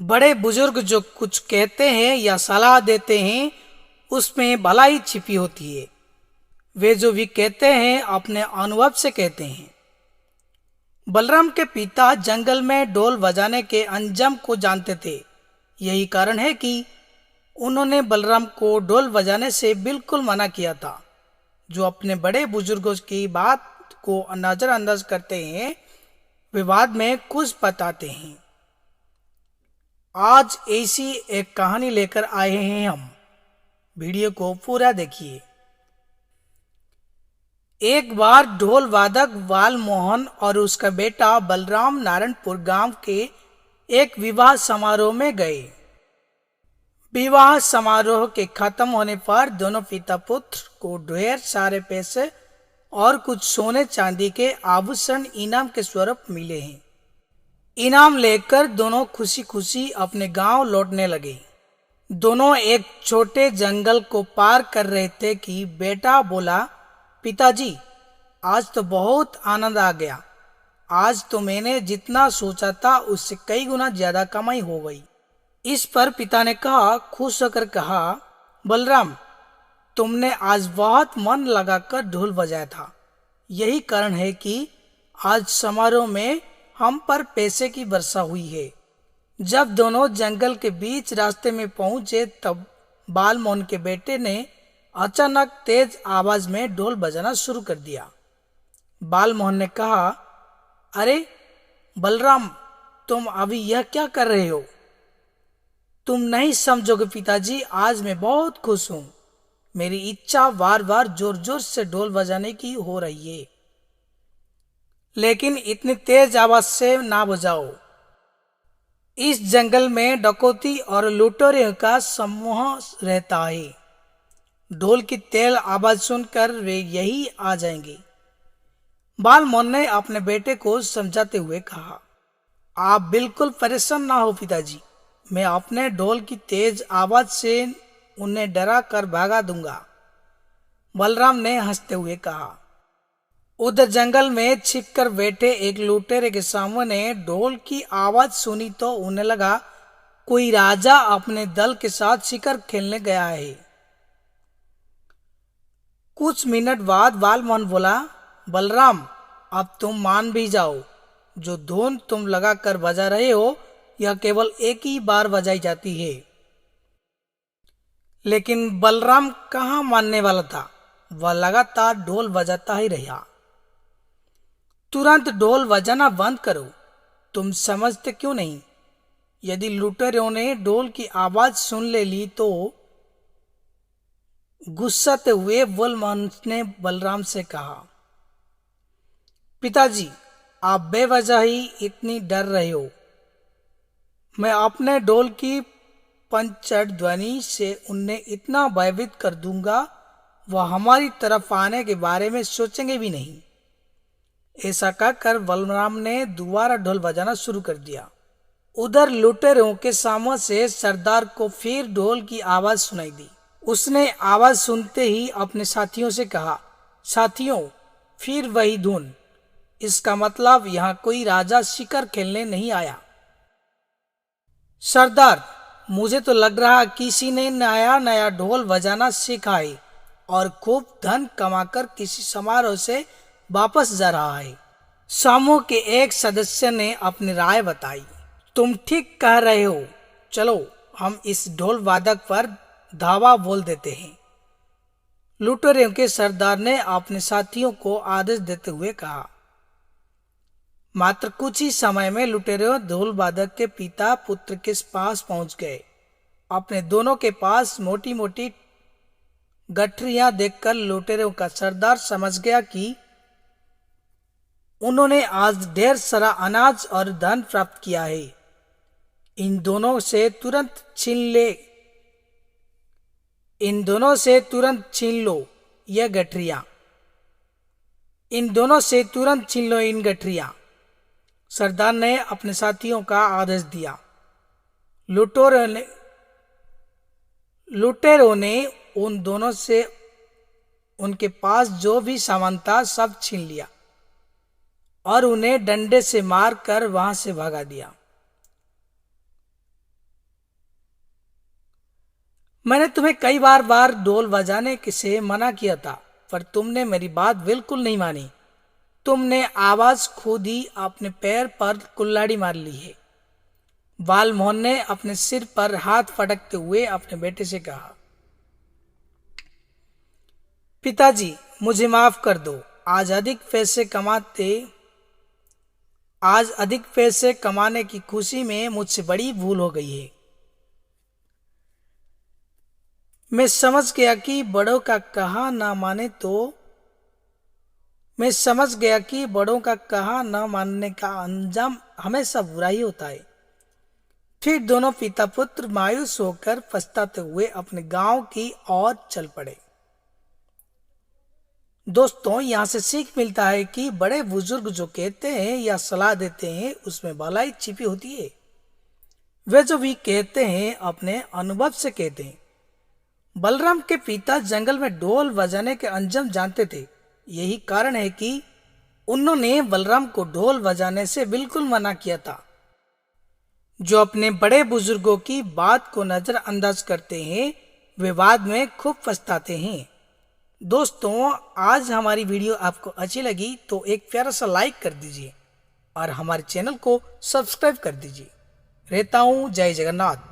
बड़े बुजुर्ग जो कुछ कहते हैं या सलाह देते हैं उसमें भलाई छिपी होती है। वे जो भी कहते हैं अपने अनुभव से कहते हैं। बलराम के पिता जंगल में ढोल बजाने के अंजाम को जानते थे। यही कारण है कि उन्होंने बलराम को ढोल बजाने से बिल्कुल मना किया था। जो अपने बड़े बुजुर्गों की बात को नजरअंदाज करते हैं वे बाद में कुछ बताते हैं। आज ऐसी एक कहानी लेकर आए हैं हम। वीडियो को पूरा देखिए। एक बार ढोल वादक बालमोहन और उसका बेटा बलराम नारायणपुर गांव के एक विवाह समारोह में गए। विवाह समारोह के खत्म होने पर दोनों पिता पुत्र को ढेर सारे पैसे और कुछ सोने चांदी के आभूषण इनाम के स्वरूप मिले हैं। इनाम लेकर दोनों खुशी खुशी अपने गांव लौटने लगे। दोनों एक छोटे जंगल को पार कर रहे थे कि बेटा बोला, पिताजी आज तो बहुत आनंद आ गया। आज तो मैंने जितना सोचा था उससे कई गुना ज्यादा कमाई हो गई। इस पर पिता ने कहा, खुश होकर कहा, बलराम तुमने आज बहुत मन लगाकर ढोल बजाया था। यही कारण है कि आज समारोह में हम पर पैसे की वर्षा हुई है। जब दोनों जंगल के बीच रास्ते में पहुंचे तब बालमोहन के बेटे ने अचानक तेज आवाज में ढोल बजाना शुरू कर दिया। बालमोहन ने कहा, अरे बलराम तुम अभी यह क्या कर रहे हो? तुम नहीं समझोगे पिताजी, आज मैं बहुत खुश हूं। मेरी इच्छा बार बार जोर जोर से ढोल बजाने की हो रही है, लेकिन इतनी तेज आवाज से ना बजाओ। इस जंगल में डकैती और लुटेरों का समूह रहता है। ढोल की तेज आवाज सुनकर वे यही आ जाएंगे। बालमोहन ने अपने बेटे को समझाते हुए कहा, आप बिल्कुल परेशान ना हो पिताजी, मैं अपने ढोल की तेज आवाज से उन्हें डरा कर भागा दूंगा। बलराम ने हंसते हुए कहा। उधर जंगल में छिपकर बैठे एक लुटेरे के सामने ढोल की आवाज सुनी तो उन्हें लगा कोई राजा अपने दल के साथ शिकार खेलने गया है। कुछ मिनट बाद बालमोहन बोला, बलराम अब तुम मान भी जाओ, जो धुन तुम लगाकर बजा रहे हो यह केवल एक ही बार बजाई जाती है। लेकिन बलराम कहाँ मानने वाला था। वह लगातार ढोल बजाता ही रहा। तुरंत ढोल बजाना बंद करो, तुम समझते क्यों नहीं? यदि लुटेरों ने ढोल की आवाज सुन ले ली तो? गुस्साते हुए बालमोहन ने बलराम से कहा, पिताजी आप बेवजह ही इतनी डर रहे हो। मैं अपने ढोल की पंचट ध्वनि से उन्हें इतना भयभीत कर दूंगा वह हमारी तरफ आने के बारे में सोचेंगे भी नहीं। ऐसा कहकर बलराम ने दोबारा ढोल बजाना शुरू कर दिया। उधर लुटेरों के सामने से सरदार को फिर ढोल की आवाज सुनाई दी। उसने आवाज सुनते ही अपने साथियों से कहा, साथियों फिर वही धुन। इसका मतलब यहाँ कोई राजा शिकार खेलने नहीं आया। सरदार मुझे तो लग रहा किसी ने नया नया ढोल बजाना सीखा है और खूब धन कमाकर किसी समारोह से वापस जा रहा है। समूह के एक सदस्य ने अपनी राय बताई, तुम ठीक कह रहे हो, चलो हम इस ढोल वादक पर धावा बोल देते हैं। लुटेरों के सरदार ने अपने साथियों को आदेश देते हुए कहा। मात्र कुछ ही समय में लुटेरों ढोल वादक के पिता पुत्र के पास पहुंच गए। अपने दोनों के पास मोटी मोटी गठरियां देखकर लुटेरों का सरदार समझ गया कि उन्होंने आज ढेर सारा अनाज और धन प्राप्त किया है। इन दोनों से तुरंत छीन लो यह गठरियां। इन गठरियां। सरदार ने अपने साथियों का आदेश दिया। लुटेरों ने उन दोनों से उनके पास जो भी सामान था सब छीन लिया और उन्हें डंडे से मारकर वहां से भगा दिया। मैंने तुम्हें कई बार ढोल बजाने से मना किया था, पर तुमने मेरी बात बिल्कुल नहीं मानी। तुमने आवाज खुद ही अपने पैर पर कुल्हाड़ी मार ली है। बालमोहन ने अपने सिर पर हाथ फटकते हुए अपने बेटे से कहा, पिताजी मुझे माफ कर दो। आज अधिक पैसे कमाने की खुशी में मुझसे बड़ी भूल हो गई है। मैं समझ गया कि बड़ों का कहा ना माने तो मैं समझ गया कि बड़ों का कहा न मानने का अंजाम हमेशा बुरा ही होता है। फिर दोनों पिता पुत्र मायूस होकर पछताते हुए अपने गांव की ओर चल पड़े। दोस्तों, यहाँ से सीख मिलता है कि बड़े बुजुर्ग जो कहते हैं या सलाह देते हैं उसमें भलाई छिपी होती है। वे जो भी कहते हैं अपने अनुभव से कहते हैं। बलराम के पिता जंगल में ढोल बजाने के अंजाम जानते थे। यही कारण है कि उन्होंने बलराम को ढोल बजाने से बिल्कुल मना किया था। जो अपने बड़े बुजुर्गों की बात को नजरअंदाज करते हैं वे बाद में खूब पछताते हैं। दोस्तों, आज हमारी वीडियो आपको अच्छी लगी तो एक प्यारा सा लाइक कर दीजिए और हमारे चैनल को सब्सक्राइब कर दीजिए। रहता हूँ। जय जगन्नाथ।